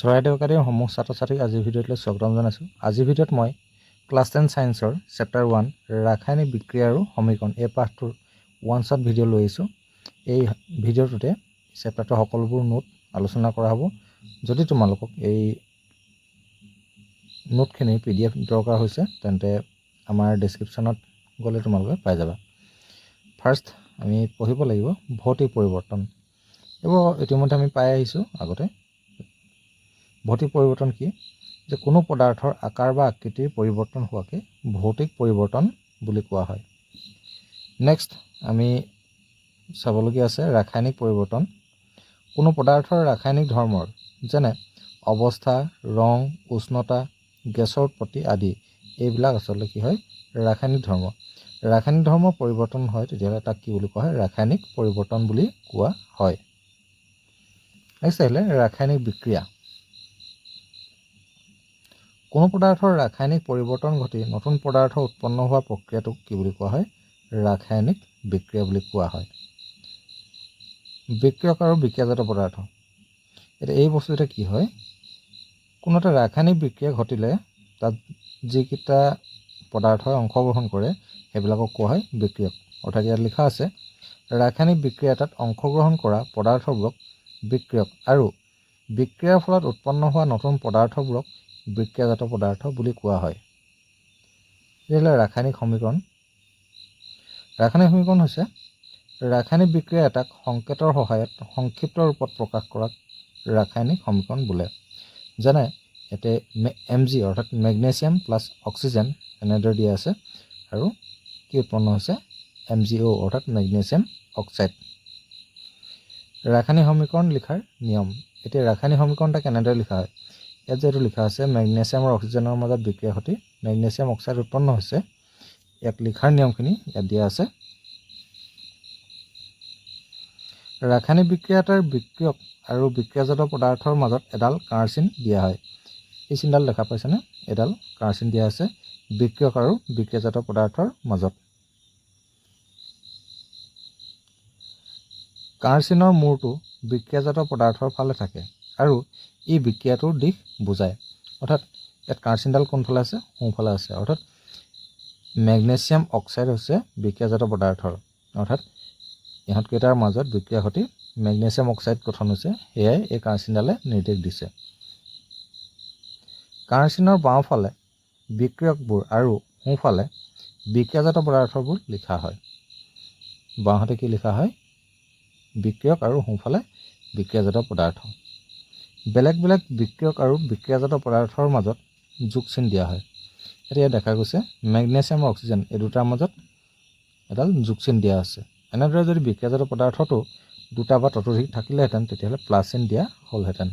চৰাইদেউ একাডেমীৰ সমূহ ছাত্ৰ ছাত্ৰীক আজিৰ ভিডিঅ'টোলৈ স্বাগতম জনাইছোঁ। আজিৰ ভিডিঅ'ত মই ক্লাছ 10 ছায়েন্সৰ চেপ্টাৰ 1 ৰাসায়নিক বিক্ৰিয়া আৰু সমীকৰণ এই পাঠটোৰ ওৱান শ্বট ভিডিঅ' লৈ আহিছোঁ। এই ভিডিঅ'টোতে চেপ্টাৰটোৰ সকলোবোৰ নোট আলোচনা কৰা হ'ব। যদি তোমালোকক এই নোটখিনিৰ PDF দৰকাৰ হৈছে তেন্তে আমাৰ ডেছক্ৰিপশ্যনত গ'লে তোমালোকে পাই যাবা। ফাৰ্ষ্ট আমি পঢ়িব লাগিব ভৌতিক পৰিৱৰ্তন। এইবোৰ ইতিমধ্যে আমি পাই আহিছোঁ আগতে। ভৌতিক পৰিৱৰ্তন কি? যে কোনো পদাৰ্থৰ আকাৰ বা আকৃতিৰ পৰিৱৰ্তন হোৱাকে ভৌতিক পৰিৱৰ্তন বুলি কোৱা হয়। নেক্সট আমি চাবলগীয়া আছে ৰাসায়নিক পৰিৱৰ্তন। কোনো পদাৰ্থৰ ৰাসায়নিক ধৰ্মৰ যেনে অৱস্থা, ৰং, উষ্ণতা, গেছৰ উৎপত্তি আদি এইবিলাক আচলতে কি হয়? ৰাসায়নিক ধৰ্ম। ৰাসায়নিক ধৰ্মৰ পৰিৱৰ্তন হয় তেতিয়াহ'লে তাক কি বুলি কোৱা হয়? ৰাসায়নিক পৰিৱৰ্তন বুলি কোৱা হয়। নেক্সট আহিলে ৰাসায়নিক বিক্ৰিয়া। কোনো পদাৰ্থৰ ৰাসায়নিক পৰিৱৰ্তন ঘটি নতুন পদাৰ্থ উৎপন্ন হোৱা প্ৰক্ৰিয়াটোক কি বুলি কোৱা হয়? ৰাসায়নিক বিক্ৰিয়া বুলি কোৱা হয়। বিক্ৰিয়ক আৰু বিক্ৰিয়াজাত পদাৰ্থ। এতিয়া এই বস্তুতে কি হয়? কোনো এটা ৰাসায়নিক বিক্ৰিয়া ঘটিলে তাত যিকেইটা পদাৰ্থই অংশগ্ৰহণ কৰে সেইবিলাকক কোৱা হয় বিক্ৰিয়ক। অৰ্থাৎ ইয়াত লিখা আছে ৰাসায়নিক বিক্ৰিয়া এটাত অংশগ্ৰহণ কৰা পদাৰ্থবোৰক বিক্ৰিয়ক আৰু বিক্ৰিয়াৰ ফলত উৎপন্ন হোৱা নতুন পদাৰ্থবোৰক বিক্ৰিয়াজাত পদাৰ্থ বুলি কোৱা হয়। এতিয়ালৈ ৰাসায়নিক সমীকৰণ। ৰাসায়নিক সমীকৰণ হৈছে ৰাসায়নিক বিক্ৰিয়া এটাক সংকেতৰ সহায়ত সংক্ষিপ্ত ৰূপত প্ৰকাশ কৰাক ৰাসায়নিক সমীকৰণ বোলে। যেনে ইয়াতে Mg অৰ্থাৎ মেগনেছিয়াম প্লাছ অক্সিজেন এনেদৰে দিয়া আছে আৰু কি উৎপন্ন হৈছে? MgO অৰ্থাৎ মেগনেছিয়াম অক্সাইড। ৰাসায়নিক সমীকৰণ লিখাৰ নিয়ম। এতিয়া ৰাসায়নিক সমীকৰণ এটা কেনেদৰে লিখা হয়? ইয়াত যিহেতু লিখা আছে মেগনেছিয়াম আৰু অক্সিজেনৰ মাজত বিক্ৰিয়া ঘটি মেগনেছিয়াম অক্সাইড উৎপন্ন হৈছে, ইয়াত লিখাৰ নিয়মখিনি ইয়াত দিয়া আছে। ৰাসায়নিক বিক্ৰিয়া এটাৰ বিক্ৰিয়ক আৰু বিক্ৰিয়াজাত পদাৰ্থৰ মাজত এডাল কাঁড় চিন দিয়া হয়। এই চিনডাল দেখা পাইছেনে? এডাল কাঁড় চিন দিয়া আছে বিক্ৰিয়ক আৰু বিক্ৰিয়াজাত পদাৰ্থৰ মাজত। কাঁড় চিনৰ মূৰটো বিক্ৰিয়াজাত পদাৰ্থৰ ফালে থাকে আৰু ই বিক্ৰিয়াটোৰ দিশ বুজায়। অৰ্থাৎ ইয়াত কাঁড় চিনডাল কোনফালে আছে? সোঁফালে আছে। অৰ্থাৎ মেগনেছিয়াম অক্সাইড হৈছে বিক্ৰিয়াজাত পদাৰ্থৰ। অৰ্থাৎ ইহঁতকেইটাৰ মাজত বিক্ৰিয়া ঘটি মেগনেছিয়াম অক্সাইড গঠন হৈছে, সেয়াই এই কাঁড় চিনডালে নিৰ্দেশ দিছে। কাঁড় চিনৰ বাওঁফালে বিক্ৰিয়কবোৰ আৰু সোঁফালে বিক্ৰিয়াজাত পদাৰ্থবোৰ লিখা হয়। বাওঁহাতে কি লিখা হয়? বিক্ৰিয়ক আৰু সোঁফালে বিক্ৰিয়াজাত পদাৰ্থ। বেলেগ বেলেগ বিক্ৰিয়ক আৰু বিক্ৰিয়াজাত পদাৰ্থৰ মাজত যোগ চিন দিয়া হয়। এতিয়া দেখা গৈছে মেগনেছিয়াম আৰু অক্সিজেন এই দুটাৰ মাজত এডাল যোগ চিন দিয়া আছে। এনেদৰে যদি বিক্ৰিয়াজাত পদাৰ্থটো দুটা বা ততোধিক থাকিলেহেঁতেন তেতিয়াহ'লে প্লাছ চিন দিয়া হ'লহেঁতেন।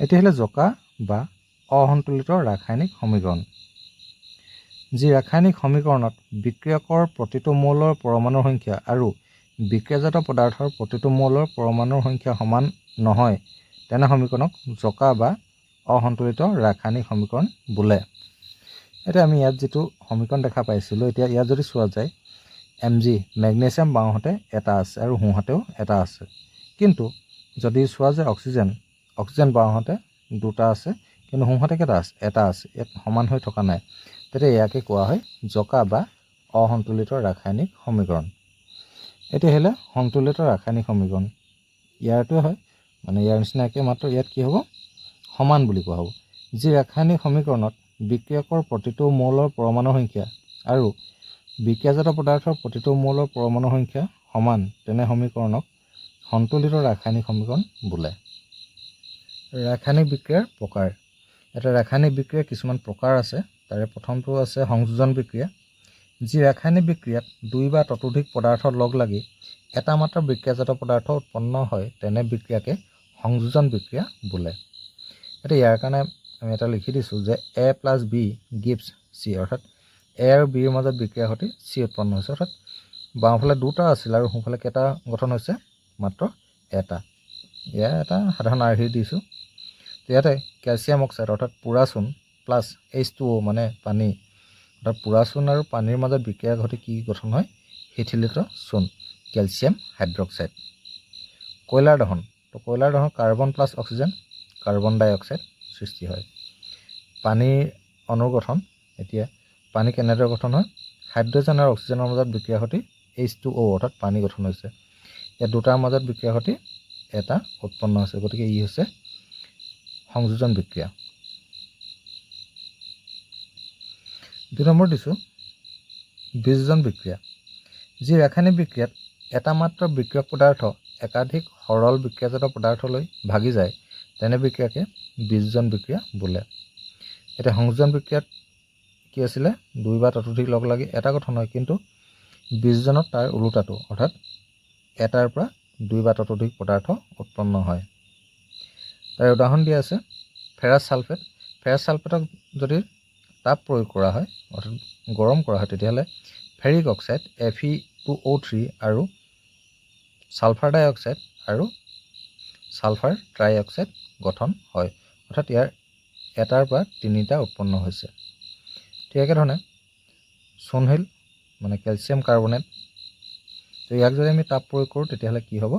এতিয়াহ'লে জকা বা অসন্তুলিত ৰাসায়নিক সমীকৰণ। যি ৰাসায়নিক সমীকৰণত বিক্ৰিয়কৰ প্ৰতিটো মৌলৰ পৰমাণুৰ সংখ্যা আৰু বিক্ৰিয়াজাত পদাৰ্থৰ প্ৰতিটো মৌলৰ পৰমাণুৰ সংখ্যা সমান নহয় তেনে সমীকৰণক জকা বা অসন্তুলিত ৰাসায়নিক সমীকৰণ বোলে। এতিয়া আমি ইয়াত যিটো সমীকৰণ দেখা পাইছিলোঁ, এতিয়া ইয়াত যদি চোৱা যায় Mg মেগনেছিয়াম বাওঁহাতে এটা আছে আৰু সোঁহাতেও এটা আছে। কিন্তু যদি চোৱা যায় অক্সিজেন বাওঁহাতে দুটা আছে কিন্তু সোঁহাতে কেইটা আছে? এটা আছে। ইয়াত সমান হৈ থকা নাই। তেতিয়া ইয়াকে কোৱা হয় জকা বা অসন্তুলিত ৰাসায়নিক সমীকৰণ। এতিয়া আহিলে সন্তুলিত ৰাসায়নিক সমীকৰণ। ইয়াৰটোৱে হয় মানে ইয়াৰ নিচিনাকৈ, মাত্ৰ ইয়াত কি হ'ব? সমান বুলি কোৱা হ'ব। যি ৰাসায়নিক সমীকৰণত বিক্ৰিয়কৰ প্ৰতিটো মৌলৰ পৰমাণুৰ সংখ্যা আৰু বিক্ৰিয়াজাত পদাৰ্থৰ প্ৰতিটো মৌলৰ পৰমাণুৰ সংখ্যা সমান তেনে সমীকৰণক সন্তুলিত ৰাসায়নিক সমীকৰণ বোলে। ৰাসায়নিক বিক্ৰিয়াৰ প্ৰকাৰ। এটা ৰাসায়নিক বিক্ৰিয়াৰ কিছুমান প্ৰকাৰ আছে। তাৰে প্ৰথমটো আছে সংযোজন বিক্ৰিয়া। যি ৰাসায়নিক বিক্ৰিয়াত দুই বা ততোধিক পদাৰ্থ লগ লাগি এটা মাত্ৰ বিক্ৰিয়াজাত পদাৰ্থ উৎপন্ন হয় তেনে বিক্ৰিয়াকে সংযোজন বিক্ৰিয়া বোলে। এতিয়া ইয়াৰ কাৰণে আমি এটা লিখি দিছোঁ যে A + B gives C, অৰ্থাৎ A আৰু Bৰ মাজত বিক্ৰিয়া ঘটি C উৎপন্ন হৈছে। অৰ্থাৎ বাওঁফালে দুটা আছিল আৰু সোঁফালে কেইটা গঠন হৈছে? মাত্ৰ এটা। ইয়াৰ এটা সাধাৰণ আৰ্হি দিছোঁ। ইয়াতে কেলছিয়াম অক্সাইড অৰ্থাৎ পোৰা চূণ প্লাছ H2O মানে পানী, অৰ্থাৎ পোৰা চূণ আৰু পানীৰ মাজত বিক্ৰিয়া ঘটি কি গঠন হয়? শিথিলিত চূণ। Calcium hydroxide. কয়লাৰ দহন, তো কয়লাৰ দহন কাৰ্বন প্লাছ অক্সিজেন কাৰ্বন ডাই অক্সাইড সৃষ্টি হয়। পানীৰ অণুৰ গঠন, এতিয়া পানী কেনেদৰে গঠন হয়, হাইড্ৰজেন আৰু অক্সিজেনৰ মাজত বিক্ৰিয়া ঘটি H2O অৰ্থাৎ পানী গঠন হৈছে। ইয়াত দুটাৰ মাজত বিক্ৰিয়া ঘটি এটা উৎপন্ন হৈছে, গতিকে ই হৈছে সংযোজন বিক্ৰিয়া। 2 নম্বৰ দিছোঁ বিয়োজন বিক্ৰিয়া, যি ৰাসায়নিক বিক্ৰিয়াত এটা মাত্ৰ বিক্ৰিয়ক পদাৰ্থ একাধিক সৰল বিক্ৰিয়াজাত পদাৰ্থলৈ ভাগি যায়, তেনে বিক্ৰিয়াকে বিয়োজন বিক্ৰিয়া বোলে। এতিয়া সংযোজন বিক্ৰিয়াত কি আছিলে, 2 বা ততোধিক লগ লাগি এটা গঠন হয়, কিন্তু বিয়োজনত তাৰ ওলোটাটো, অৰ্থাৎ এটাৰ পৰা 2 বা ততোধিক পদাৰ্থ উৎপন্ন হয়। তাৰ উদাহৰণ দিয়া আছে ফেৰাছ ছালফেট। ফেৰাছ ছালফেটক যদি তাপ প্ৰয়োগ কৰা হয়, অৰ্থাৎ গৰম কৰা হয়, তেতিয়াহ'লে ফেৰিক অক্সাইড Fe2O3 আৰু ছালফাৰ ডাই অক্সাইড আৰু ছালফাৰ ট্ৰাই অক্সাইড গঠন হয়, অৰ্থাৎ ইয়াৰ এটাৰ পৰা 3টা উৎপন্ন হৈছে। ঠিক একেধৰণে চুনশিল মানে কেলছিয়াম কাৰ্বনেট, তো ইয়াক যদি আমি তাপ প্ৰয়োগ কৰোঁ তেতিয়াহ'লে কি হ'ব,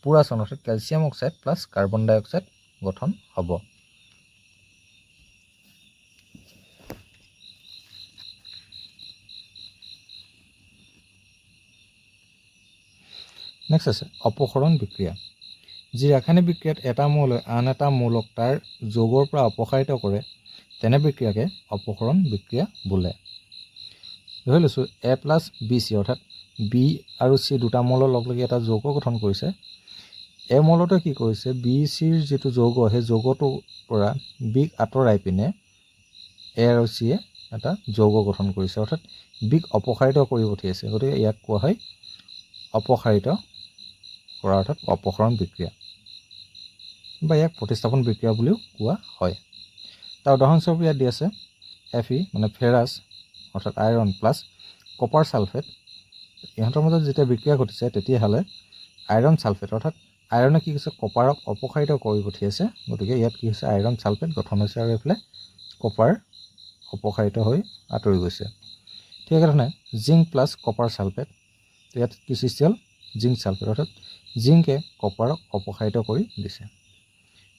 পুৰা চূণ অৰ্থাৎ কেলছিয়াম অক্সাইড প্লাছ কাৰ্বন ডাই অক্সাইড গঠন হ'ব। নেক্সট আছে অপসৰণ বিক্ৰিয়া, যি ৰাসায়নিক বিক্ৰিয়াত এটা মৌলই আন এটা মৌলক তাৰ যৌগৰ পৰা অপসাৰিত কৰে, তেনে বিক্ৰিয়াকে অপসৰণ বিক্ৰিয়া বোলে। ধৰি লৈছোঁ A+BC অৰ্থাৎ B আৰু C দুটা মৌলৰ লগ লাগি এটা যৌগ গঠন কৰিছে। এ মৌলটোৱে কি কৰিছে, BCৰ যিটো যৌগ সেই যৌগটোৰ পৰা বিক আঁতৰাই পিনে এ আৰু চিয়ে এটা যৌগ গঠন কৰিছে, অৰ্থাৎ বিক অপসাৰিত কৰি পঠিয়াইছে, গতিকে ইয়াক কোৱা হয় অপসাৰিত কৰা অৰ্থাৎ অপসৰণ বিক্ৰিয়া, বা ইয়াক প্ৰতিস্থাপন বিক্ৰিয়া বুলিও কোৱা হয়। তাৰ উদাহৰণস্বৰূপে ইয়াত দি আছে Fe মানে ফেৰাছ অৰ্থাৎ আইৰণ প্লাছ কপাৰ ছালফেট। ইহঁতৰ মাজত যেতিয়া বিক্ৰিয়া ঘটিছে তেতিয়াহ'লে আইৰণ ছালফেট অৰ্থাৎ আইৰণে কি কৈছে, কপাৰক অপসাৰিত কৰি পঠিয়াইছে, গতিকে ইয়াত কি হৈছে আইৰণ ছালফেট গঠন হৈছে আৰু এইফালে কপাৰ অপসাৰিত হৈ আঁতৰি গৈছে। ঠিক একেধৰণে জিংক প্লাছ কপাৰ ছালফেট, ইয়াত কি সৃষ্টি হ'ল, জিংক ছালফেট অৰ্থাৎ জিংকে কপাৰক অপসাৰিত কৰি দিছে।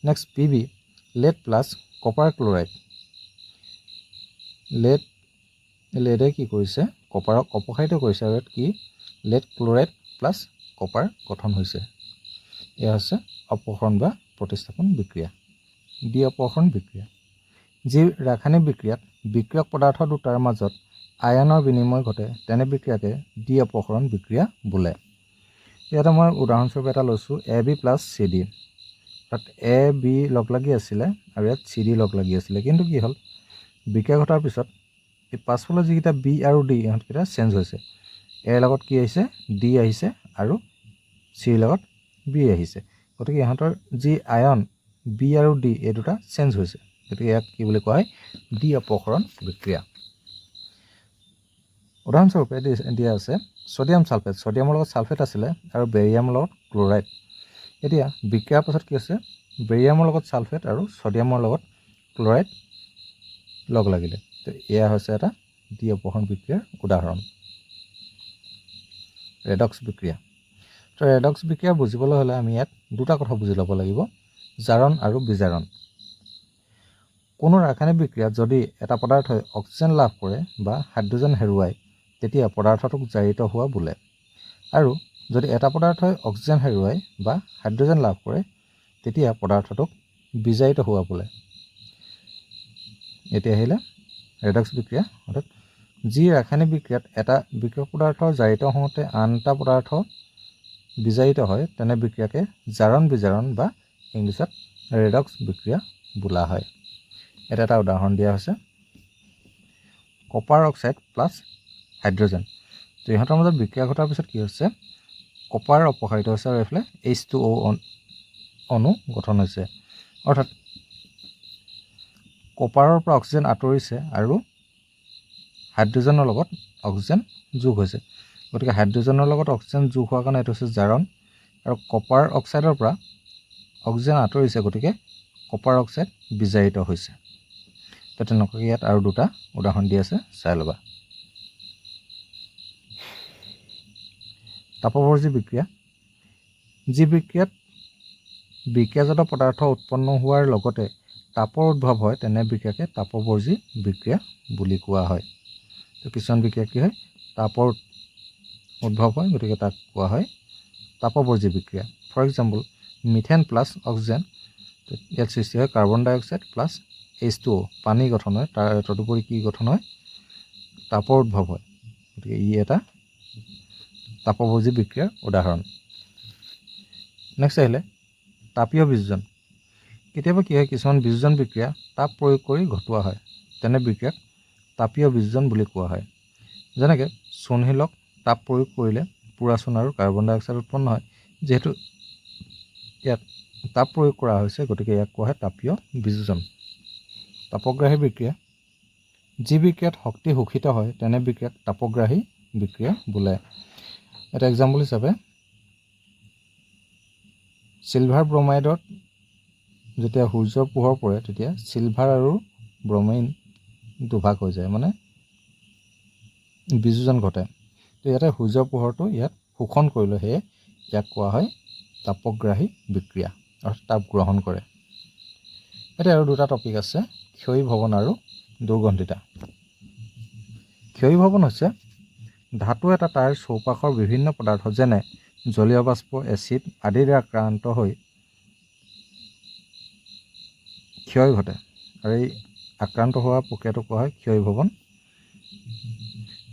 Next PB lead plus copper chloride, লেডে কি কৰিছে, কপাৰক অপসাৰিত কৰিছে, আৰু ইয়াত কি লেড ক্লৰাইড প্লাছ কপাৰ গঠন হৈছে। এয়া হৈছে অপসৰণ বা প্ৰতিস্থাপন বিক্ৰিয়া। ডি অপসৰণ বিক্ৰিয়া, যি ৰাসায়নিক বিক্ৰিয়াত বিক্ৰিয়ক পদাৰ্থ দুটাৰ মাজত আয়নৰ বিনিময় ঘটে, তেনে বিক্ৰিয়াকে ডি অপসৰণ বিক্ৰিয়া বোলে। ইয়াতে মই উদাহৰণস্বৰূপে এটা লৈছোঁ AB প্লাছ CD, তাত AB লগ লাগি আছিলে আৰু ইয়াত CD লগ লাগি আছিলে, কিন্তু কি হ'ল বিক্ৰিয়া ঘটাৰ পিছত এই পাছফালৰ যিকেইটা B আৰু D ইহঁতকেইটা চেঞ্জ হৈছে, এৰ লগত কি আহিছে, D আহিছে আৰু চিৰ লগত B আহিছে, গতিকে ইহঁতৰ যি আয়ন B আৰু D এই দুটা চেঞ্জ হৈছে, গতিকে ইয়াক কি বুলি কোৱা হয়, ডি অপসৰণ বিক্ৰিয়া। উদাহৰণস্বৰূপে দিয়া আছে ছ'ডিয়াম ছালফেট, ছ'ডিয়ামৰ লগত ছালফেট আছিলে আৰু বেৰিয়ামৰ লগত ক্লৰাইড। এতিয়া বিক্ৰিয়াৰ পাছত কি আছে, বেৰিয়ামৰ লগত ছালফেট আৰু ছ'ডিয়ামৰ লগত ক্লৰাইড লগ লাগিলে, তো এয়া হৈছে এটা ডি অপসৰণ বিক্ৰিয়াৰ উদাহৰণ। ৰেডক্স বিক্ৰিয়া, তো ৰেডক্স বিক্ৰিয়া বুজিবলৈ হ'লে আমি ইয়াত দুটা কথা বুজি ল'ব লাগিব, জাৰণ আৰু বিজাৰণ। কোনো ৰাসায়নিক বিক্ৰিয়াত যদি এটা পদাৰ্থই অক্সিজেন লাভ কৰে বা হাইড্ৰজেন হেৰুৱায়, তেতিয়া পদাৰ্থটোক জাৰিত হোৱা বোলে, আৰু যদি এটা পদাৰ্থই অক্সিজেন হেৰুৱায় বা হাইড্ৰজেন লাভ কৰে, তেতিয়া পদাৰ্থটোক বিজাৰিত হোৱা বোলে। এতিয়া আহিলে ৰেডক্স বিক্ৰিয়া, অৰ্থাৎ যি ৰাসায়নিক বিক্ৰিয়াত এটা বিক্ৰিয়ক পদাৰ্থ জাৰিত হওঁতে আন এটা পদাৰ্থ বিজাৰিত হয়, তেনে বিক্ৰিয়াকে জাৰণ বিজাৰণ বা ইংলিছত ৰেডক্স বিক্ৰিয়া বোলা হয়। এটা উদাহৰণ দিয়া হৈছে কপাৰ অক্সাইড প্লাছ হাইড্ৰজেন, তো ইহঁতৰ মাজত বিক্ৰিয়া ঘটাৰ পিছত কি হৈছে, কপাৰ অপসাৰিত হৈছে আৰু এইফালে H2O অণু গঠন হৈছে, অৰ্থাৎ কপাৰৰ পৰা অক্সিজেন আঁতৰিছে আৰু হাইড্ৰজেনৰ লগত অক্সিজেন যোগ হৈছে, গতিকে হাইড্ৰজেনৰ লগত অক্সিজেন যোগ হোৱাৰ কাৰণে এইটো হৈছে জাৰণ, আৰু কপাৰ অক্সাইডৰ পৰা অক্সিজেন আঁতৰিছে, গতিকে কপাৰ অক্সাইড বিজাৰিত হৈছে। তো তেনেকুৱাকৈ ইয়াত আৰু দুটা উদাহৰণ দি আছে, চাই ল'বা। তাপবৰ্জী বিক্ৰিয়া যি বিক্ৰিয়াত বিক্ৰিয়াজাত পদাৰ্থ উৎপন্ন হোৱাৰ লগতে তাপৰ উদ্ভৱ হয় তেনে বিক্ৰিয়াকে তাপবৰ্জী বিক্ৰিয়া বুলি কোৱা হয়। তো কিছুমান বিক্ৰিয়া কি হয় তাপৰ উদ্ভৱ হয়, গতিকে তাক কোৱা হয় তাপবৰ্জী বিক্ৰিয়া। For example methane plus oxygen, ইয়াত সৃষ্টি হয় কাৰ্বন ডাই অক্সাইড প্লাছ H2O, পানী গঠন হয়। তাৰ তদুপৰি কি গঠন হয় তাপৰ উদ্ভৱ হয়, গতিকে ই এটা তাপবৰ্জী বিক্ৰিয়াৰ উদাহৰণ। নেক্সট আহিলে তাপীয় বিয়োজন। কেতিয়াবা কি হয় কিছুমান বিয়োজন বিক্ৰিয়া তাপ প্ৰয়োগ কৰি ঘটোৱা হয়, তেনে বিক্ৰিয়াক তাপীয় বিয়োজন বুলি কোৱা হয়। যেনেকৈ চূণশিলক তাপ প্ৰয়োগ কৰিলে পোৰা চূণ আৰু কাৰ্বন ডাই অক্সাইড উৎপন্ন হয়। যিহেতু ইয়াত তাপ প্ৰয়োগ কৰা হৈছে, গতিকে ইয়াক কোৱা হয় তাপীয় বিয়োজন। তাপগ্ৰাহী বিক্ৰিয়া যি বিক্ৰিয়াত শক্তি শোষিত হয় তেনে বিক্ৰিয়াক তাপগ্ৰাহী বিক্ৰিয়া বোলে। এটা এক্সাম্পল হিচাপে চিলভাৰ ব্ৰমাইডত যেতিয়া সূৰ্যৰ পোহৰ পৰে তেতিয়া চিলভাৰ আৰু ব্ৰমাইন দুভাগ হৈ যায়, মানে বিয়োজন ঘটে। তো ইয়াতে সূৰ্যৰ পোহৰটো ইয়াত শোষণ কৰিলে, সেয়ে ইয়াক কোৱা হয় তাপগ্ৰাহী বিক্ৰিয়া, অৰ্থাৎ তাপ গ্ৰহণ কৰে। এতিয়া আৰু দুটা টপিক আছে, ক্ষয়ীভৱন আৰু দুৰ্গন্ধিতা। ক্ষয়ীভৱন হৈছে ধাতু এটা তাৰ চৌপাশৰ বিভিন্ন পদাৰ্থ যেনে জলীয় বাষ্প, এচিড আদিৰে আক্ৰান্ত হৈ ক্ষয় ঘটে, আৰু এই আক্ৰান্ত হোৱা প্ৰক্ৰিয়াটো কোৱা হয় ক্ষয়ীভৱন।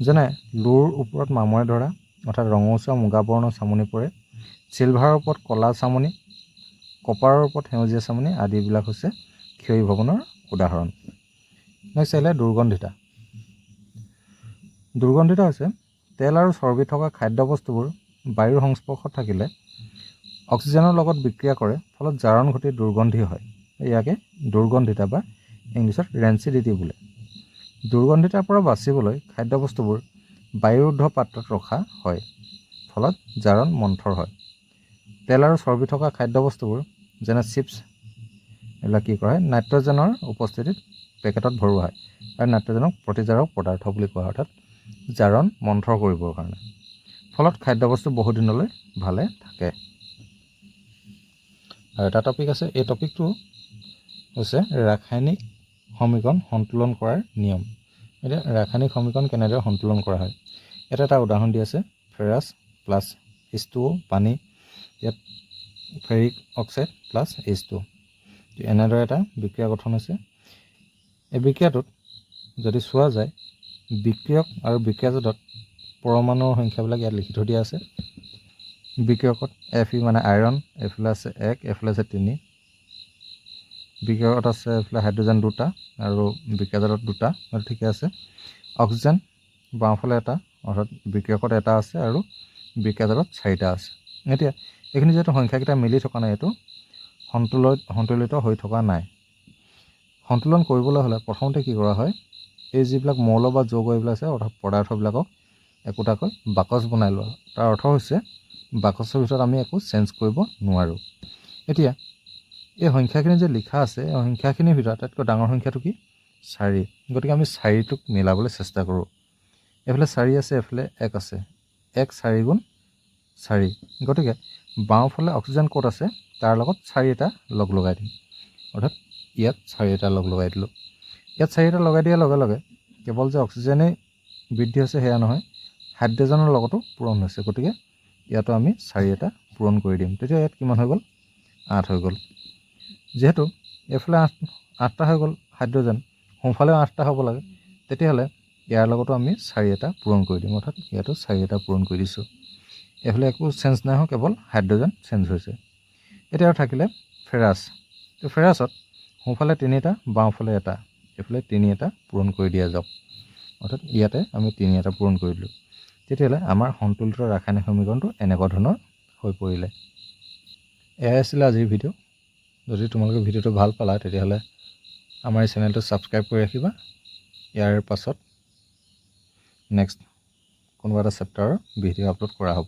যেনে লোৰ ওপৰত মামৰে ধৰা, অৰ্থাৎ ৰঙচুৱা মুগা বৰ্ণৰ চামনি পৰে, চিলভাৰৰ ওপৰত ক'লা চামনি, কপাৰৰ ওপৰত সেউজীয়া চামনি আদিবিলাক হৈছে ক্ষয়ীভৱনৰ উদাহৰণ। নেক্সট আহিলে দুৰ্গন্ধিতা। দুৰ্গন্ধিতা হৈছে তেল আৰু চৰ্বি থকা খাদ্যবস্তুবোৰ বায়ুৰ সংস্পৰ্শত থাকিলে অক্সিজেনৰ লগত বিক্ৰিয়া কৰে, ফলত জাৰণ ঘটি দুৰ্গন্ধি হয়। ইয়াকে দুৰ্গন্ধিতা বা ইংলিছত ৰেঞ্চিডিটি বোলে। দুৰ্গন্ধিতাৰ পৰা বাচিবলৈ খাদ্যবস্তুবোৰ বায়ুৰুদ্ধ পাত্ৰত ৰখা হয়, ফলত জাৰণ মন্থৰ হয়। তেল আৰু চৰ্বি থকা খাদ্যবস্তুবোৰ যেনে চিপছ, এইবিলাক কি কৰা হয় নাইট্ৰজেনৰ উপস্থিতিত পেকেটত ভৰোৱা হয়, আৰু নাইট্ৰজেনক প্ৰতিজাৰক পদাৰ্থ বুলি কোৱা হয়, অৰ্থাৎ জাৰণ মন্থৰ কৰিবৰ কাৰণে। ফলত খাদ্যবস্তু বহুদিনলৈ ভালে থাকে। আৰু এটা টপিক আছে, এই টপিকটো হৈছে ৰাসায়নিক সমীকৰণ সন্তুলন কৰাৰ নিয়ম। এতিয়া ৰাসায়নিক সমীকৰণ কেনেদৰে সন্তুলন কৰা হয়, ইয়াত এটা উদাহৰণ দি আছে ফেৰাছ প্লাছ H2O পানী, ইয়াত ফেৰিক অক্সাইড প্লাছ H2O। এনেদৰে এটা বিক্ৰিয়া গঠন হৈছে। এই বিক্ৰিয়াটোত যদি চোৱা যায় বিক্ৰিয়ক আৰু বিক্ৰিয়াজাতত পৰমাণুৰ সংখ্যাবিলাক ইয়াত লিখি থৈ দিয়া আছে। বিক্ৰিয়কত Fe মানে আইৰণ, এইফালে আছে 1, এইফালে আছে 3। বিক্ৰিয়কত আছে এইফালে হাইড্ৰজেন 2টা আৰু বিক্ৰিয়াজাতত 2টা, ঠিকে আছে। অক্সিজেন বাওঁফালে এটা, অৰ্থাৎ বিক্ৰিয়কত এটা আছে আৰু বিক্ৰিয়াজাতত 4টা আছে। এতিয়া এইখিনি যিহেতু সংখ্যাকেইটা মিলি থকা নাই, এইটো সন্তুলিত হৈ থকা নাই। সন্তুলন কৰিবলৈ হ'লে প্ৰথমতে কি কৰা হয়, এই যিবিলাক মৌল বা যৌগ এইবিলাক আছে, অৰ্থাৎ পদাৰ্থবিলাকক একোটাকৈ বাকচ বনাই লোৱা। তাৰ অৰ্থ হৈছে বাকচৰ ভিতৰত আমি একো চেঞ্জ কৰিব নোৱাৰোঁ। এতিয়া এই সংখ্যাখিনি যে লিখা আছে, এই সংখ্যাখিনিৰ ভিতৰত আটাইতকৈ ডাঙৰ সংখ্যাটো কি 4, গতিকে আমি 4টোক মিলাবলৈ চেষ্টা কৰোঁ। এইফালে 4 আছে, এইফালে 1 আছে, 1 4 গুণ 4, গতিকে বাওঁফালে অক্সিজেন ক'ত আছে তাৰ লগত 4টা লগ লগাই দিম, অৰ্থাৎ ইয়াত 4টা লগ লগাই দিলোঁ। ইয়াত 4টা লগাই দিয়াৰ লগে লগে কেৱল যে অক্সিজেনেই বৃদ্ধি হৈছে সেয়া নহয়, হাইড্ৰজেনৰ লগতো পূৰণ হৈছে, গতিকে ইয়াতো আমি 4টা পূৰণ কৰি দিম। তেতিয়া ইয়াত কিমান হৈ গ'ল 8 হৈ গ'ল। যিহেতু এইফালে 8টা হৈ গ'ল হাইড্ৰজেন, সোঁফালেও 8টা হ'ব লাগে, তেতিয়াহ'লে ইয়াৰ লগতো আমি 4টা পূৰণ কৰি দিম, অৰ্থাৎ ইয়াতো 4টা পূৰণ কৰি দিছোঁ। এইফালে একো চেঞ্জ নাই হোৱা, কেৱল হাইড্ৰজেন চেঞ্জ হৈছে। এতিয়া আৰু থাকিলে ফেৰাছ। তো ফেৰাছত সোঁফালে 3টা, বাওঁফালে 1টা, এইফালে 3টা পূৰণ কৰি দিয়া যাওক, অৰ্থাৎ ইয়াতে আমি 3টা পূৰণ কৰি দিলোঁ। তেতিয়াহ'লে আমাৰ সন্তুলিত ৰাসায়নিক সমীকৰণটো এনেকুৱা ধৰণৰ হৈ পৰিলে। এয়াই আছিলে আজিৰ ভিডিঅ'। যদি তোমালোকে ভিডিঅ'টো ভাল পালা তেতিয়াহ'লে আমাৰ এই চেনেলটো ছাবস্ক্ৰাইব কৰি ৰাখিবা। ইয়াৰ পাছত নেক্সট কোনোবা এটা চেপ্টাৰৰ ভিডিঅ' আপলোড কৰা হ'ব।